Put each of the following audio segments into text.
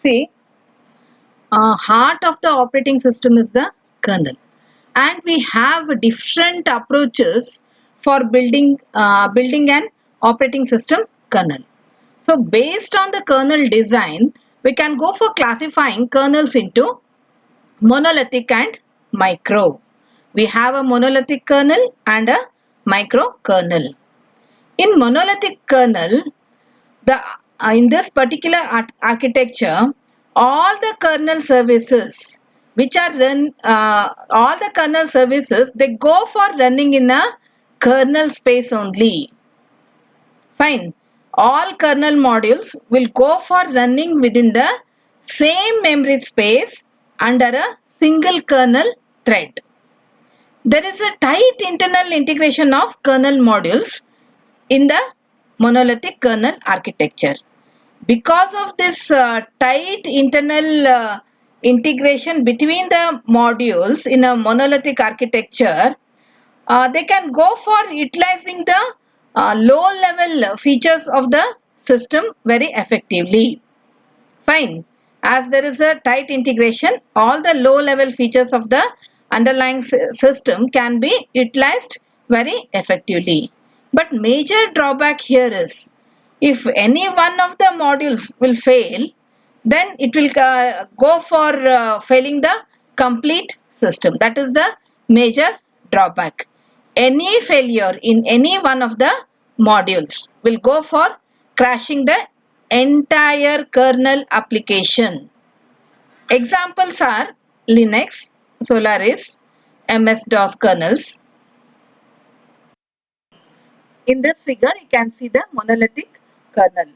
See, heart of the operating system is the kernel, and we have different approaches for building an operating system kernel. So based on the kernel design, we can go for classifying kernels into monolithic and micro. We have a monolithic kernel and a micro kernel. In monolithic kernel, the in this particular architecture, all the kernel services which are run, all the kernel services, they go for running in a kernel space only. Fine. All kernel modules will go for running within the same memory space under a single kernel thread. There is a tight internal integration of kernel modules in the monolithic kernel architecture. Because of this tight internal integration between the modules in a monolithic architecture, they can go for utilizing the low level features of the system very effectively. Fine. As there is a tight integration, all the low level features of the underlying system can be utilized very effectively. But major drawback here is, if any one of the modules will fail, then it will go for failing the complete system. That is the major drawback. Any failure in any one of the modules will go for crashing the entire kernel application. Examples are Linux, Solaris, MS-DOS kernels. In this figure, you can see the monolithic kernel.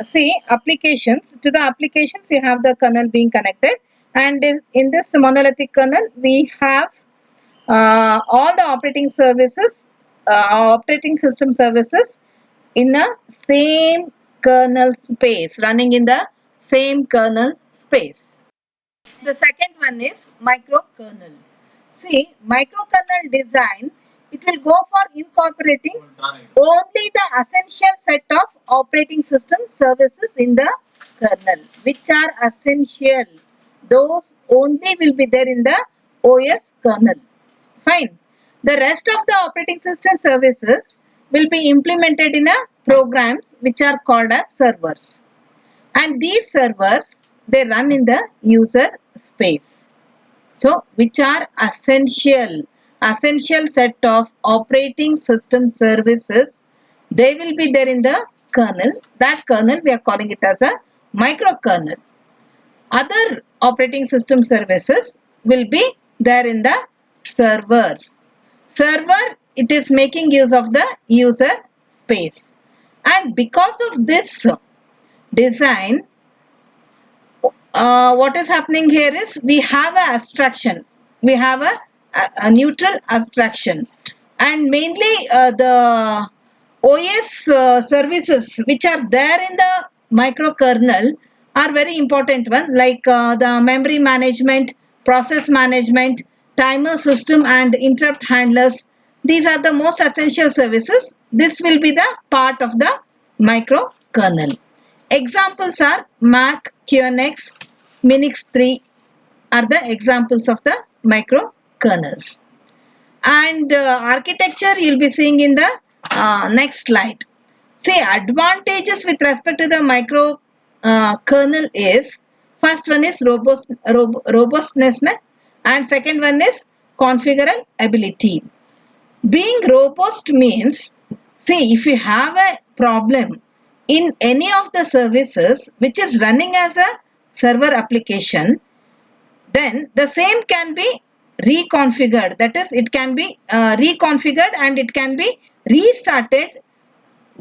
See, applications, to the applications you have the kernel being connected, and in this monolithic kernel we have all the operating services, operating system services in a same kernel space, running in the same kernel space. The second one is microkernel. See, microkernel design, it will go for incorporating only the essential set of operating system services in the kernel, which are essential. Those only will be there in the OS kernel. Fine. The rest of the operating system services will be implemented in a programs which are called as servers. And these servers, they run in the user space. So, which are essential set of operating system services, they will be there in the kernel. That kernel we are calling it as a microkernel. Other operating system services will be there in the servers. Server, it is making use of the user space. And because of this design, what is happening here is we have an abstraction. We have a neutral abstraction. And mainly the OS services which are there in the microkernel are very important one, like the memory management, process management, timer system and interrupt handlers. These are the most essential services. This will be the part of the microkernel. Examples are Mac, QNX, Minix 3 are the examples of the microkernels. And architecture you'll be seeing in the next slide. See, advantages with respect to the micro kernel is, first one is robustness, and second one is configurability. Being robust means, see, if you have a problem in any of the services which is running as a server application, then the same can be reconfigured. That is, it can be reconfigured and it can be restarted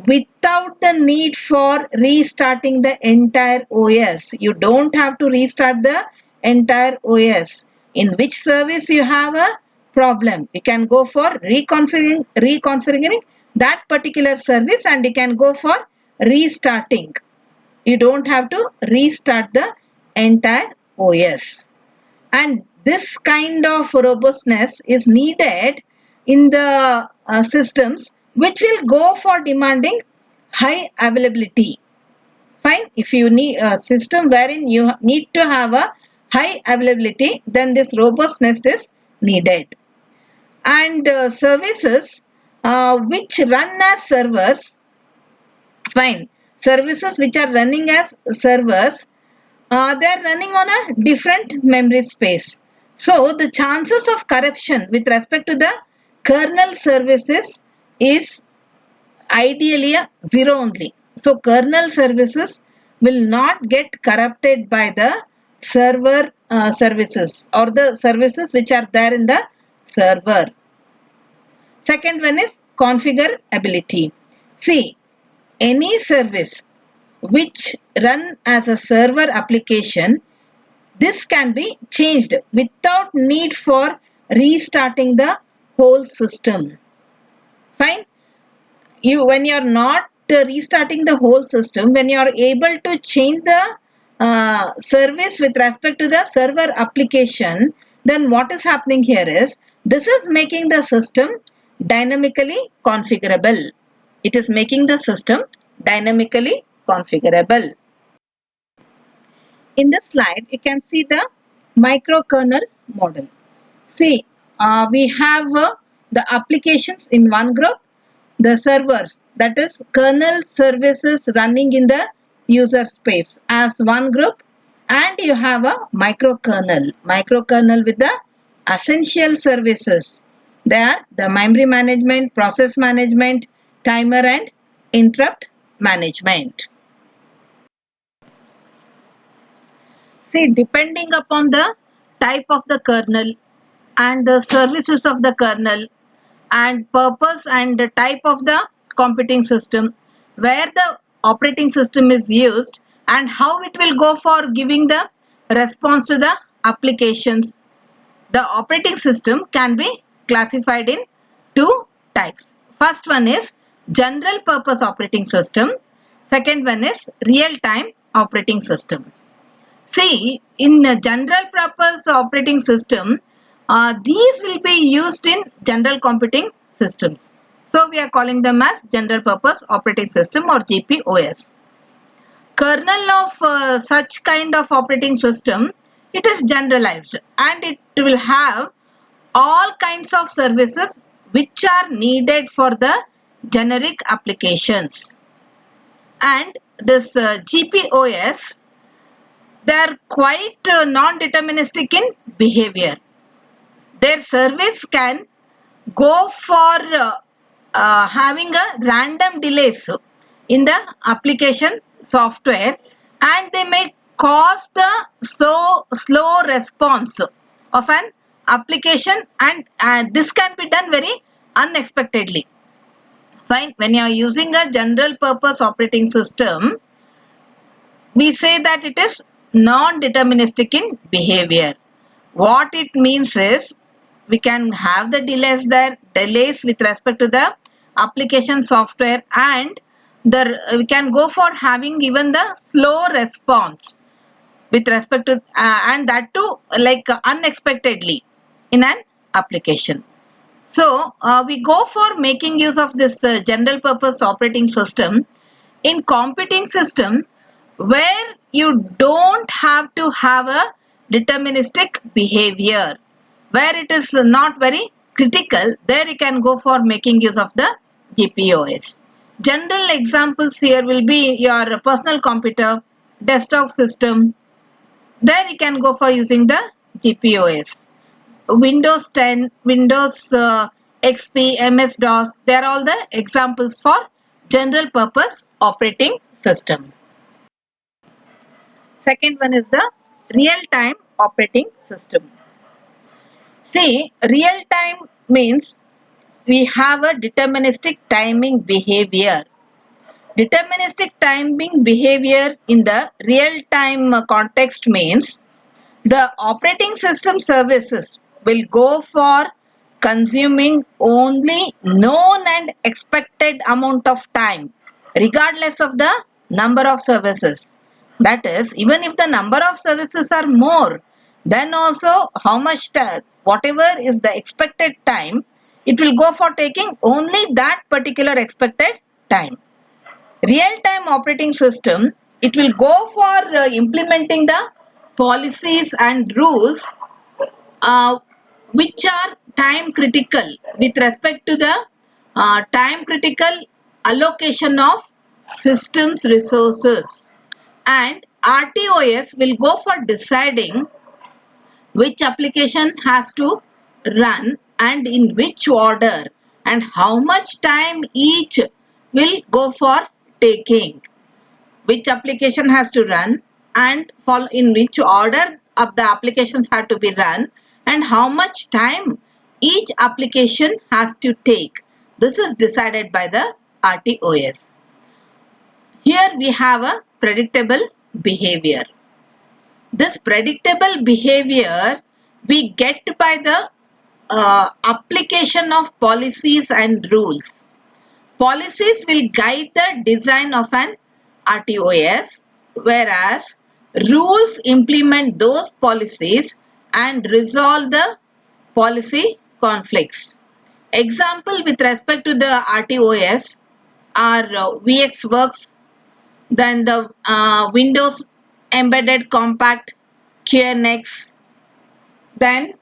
without the need for restarting the entire OS. You don't have to restart the entire OS. In which service you have a problem, you can go for reconfiguring that particular service and you can go for restarting. You don't have to restart the entire OS. And this kind of robustness is needed in the systems which will go for demanding high availability. Fine. If you need a system wherein you need to have a high availability, then this robustness is needed. And services which run as servers, fine. Services which are running as servers, they are running on a different memory space. So the chances of corruption with respect to the kernel services is ideally a zero only. So kernel services will not get corrupted by the server services or the services which are there in the server. Second one is configurability. See, any service which run as a server application, this can be changed without need for restarting the whole system. Fine. When you are not restarting the whole system, when you are able to change the service with respect to the server application, then what is happening here is this is making the system dynamically configurable. It is making the system dynamically configurable. In this slide, you can see the microkernel model. See, we have the applications in one group, the servers, that is kernel services running in the user space as one group, and you have a microkernel with the essential services. They are the memory management, process management, timer and interrupt management. See, depending upon the type of the kernel and the services of the kernel and purpose and the type of the computing system, where the operating system is used and how it will go for giving the response to the applications, the operating system can be classified in two types. First one is general purpose operating system. Second one is real-time operating system. See, in a general purpose operating system, these will be used in general computing systems. So, we are calling them as general purpose operating system or GPOS. Kernel of such kind of operating system, it is generalized and it will have all kinds of services which are needed for the generic applications. And this GPOS, they are quite non-deterministic in behavior. Their service can go for having a random delays in the application software, and they may cause the slow response of an application, and this can be done very unexpectedly. Fine. When you are using a general purpose operating system, we say that it is non-deterministic in behavior. What it means is we can have the delays with respect to the application software, and we can go for having even the slow response with respect to and that too like unexpectedly in an application. So we go for making use of this general purpose operating system in computing system, where you don't have to have a deterministic behavior, where it is not very critical. There you can go for making use of the GPOS. General examples here will be your personal computer, desktop system. There you can go for using the GPOS. Windows 10, Windows XP, MS-DOS, they are all the examples for general purpose operating system. Second one is the real-time operating system. See, real-time means we have a deterministic timing behavior. Deterministic timing behavior in the real-time context means the operating system services will go for consuming only known and expected amount of time regardless of the number of services. That is, even if the number of services are more, then also how much whatever is the expected time, it will go for taking only that particular expected time. Real-time operating system it will go for implementing the policies and rules which are time critical with respect to the time critical allocation of systems resources, and RTOS will go for deciding which application has to run and in which order and how much time each will go for taking, which application has to run and follow in which order of the applications have to be run and how much time each application has to take. This is decided by the RTOS. Here we have a predictable behavior. This predictable behavior we get by the application of policies and rules. Policies will guide the design of an RTOS, whereas rules implement those policies and resolve the policy conflicts. Example with respect to the RTOS are VxWorks, then the Windows Embedded Compact QNX, then